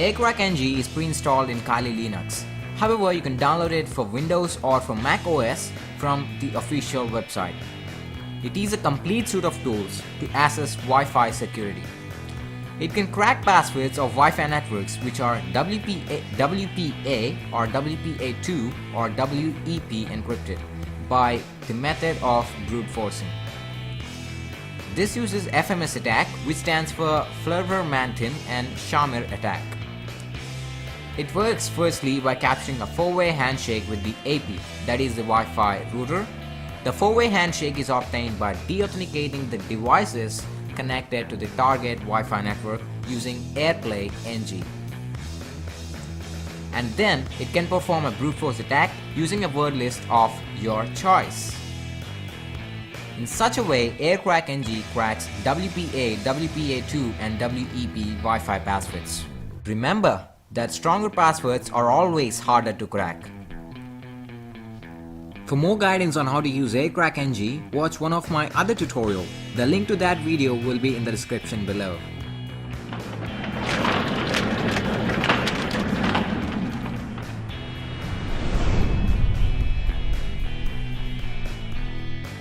AirCrackNG is pre-installed in Kali Linux. However, you can download it for Windows or for Mac OS from the official website. It is a complete suite of tools to assess Wi-Fi security. It can crack passwords of Wi-Fi networks which are WPA or WPA2 or WEP encrypted by the method of brute forcing. This uses FMS attack, which stands for Flerver-Mantin and Shamir attack. It works firstly by capturing a four-way handshake with the AP, that is the Wi-Fi router. The four-way handshake is obtained by deauthenticating the devices connected to the target Wi-Fi network using AirPlay NG. And then it can perform a brute force attack using a word list of your choice. In such a way, AirCrackNG cracks WPA, WPA2 and WEP Wi-Fi passwords. Remember that stronger passwords are always harder to crack. For more guidance on how to use AirCrackNG, watch one of my other tutorials. The link to that video will be in the description below.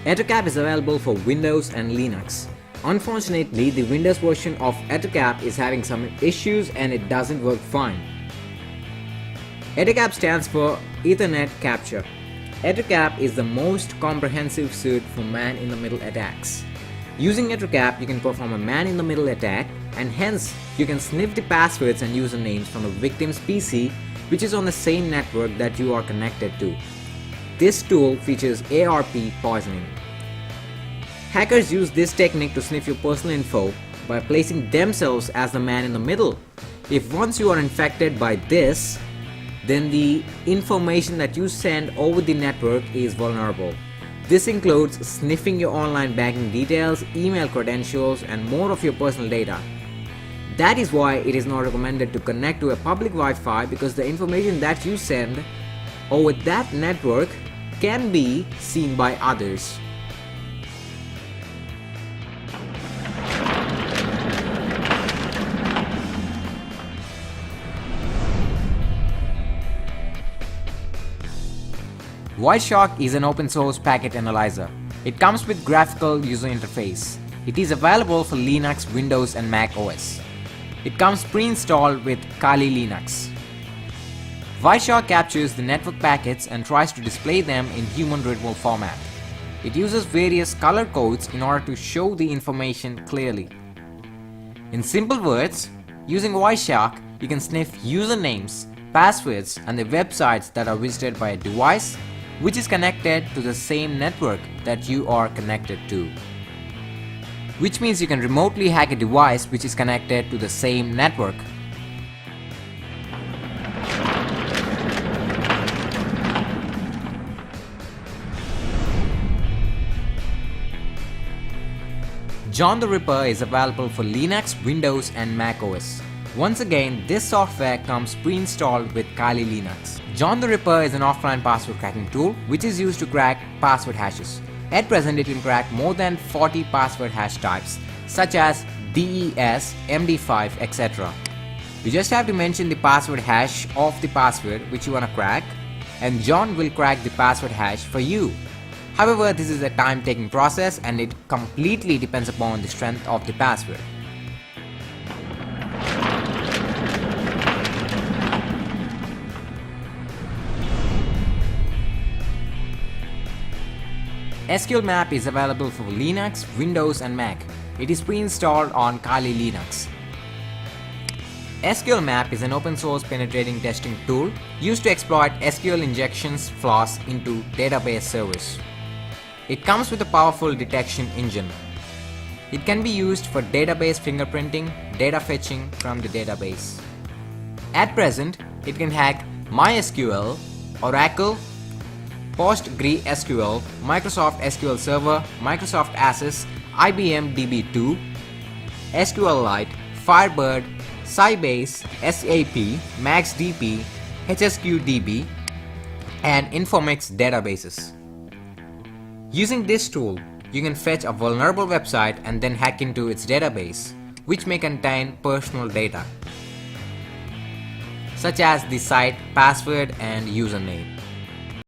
Ettercap is available for Windows and Linux. Unfortunately, the Windows version of Ettercap is having some issues and it doesn't work fine. Ettercap stands for Ethernet Capture. Ettercap is the most comprehensive suite for man-in-the-middle attacks. Using Ettercap, you can perform a man-in-the-middle attack and hence you can sniff the passwords and usernames from the victim's PC which is on the same network that you are connected to. This tool features ARP poisoning. Hackers use this technique to sniff your personal info by placing themselves as the man in the middle. If once you are infected by this, then the information that you send over the network is vulnerable. This includes sniffing your online banking details, email credentials, and more of your personal data. That is why it is not recommended to connect to a public Wi-Fi, because the information that you send over that network can be seen by others. Wireshark is an open source packet analyzer. It comes with graphical user interface. It is available for Linux, Windows and Mac OS. It comes pre-installed with Kali Linux. Wireshark captures the network packets and tries to display them in human-readable format. It uses various color codes in order to show the information clearly. In simple words, using Wireshark, you can sniff usernames, passwords and the websites that are visited by a device which is connected to the same network that you are connected to. Which means you can remotely hack a device which is connected to the same network. John the Ripper is available for Linux, Windows and Mac OS. Once again, this software comes pre-installed with Kali Linux. John the Ripper is an offline password cracking tool which is used to crack password hashes. At present, it can crack more than 40 password hash types such as DES, MD5, etc. You just have to mention the password hash of the password which you want to crack, and John will crack the password hash for you. However, this is a time-taking process and it completely depends upon the strength of the password. SQLmap is available for Linux, Windows and Mac. It is pre-installed on Kali Linux. SQLmap is an open source penetrating testing tool used to exploit SQL injections flaws into database servers. It comes with a powerful detection engine. It can be used for database fingerprinting, data fetching from the database. At present, it can hack MySQL, Oracle, PostgreSQL, Microsoft SQL Server, Microsoft Access, IBM DB2, SQLite, Firebird, Sybase, SAP, MaxDB, HSQDB, and Informix databases. Using this tool, you can fetch a vulnerable website and then hack into its database, which may contain personal data. such as the site, password, and username.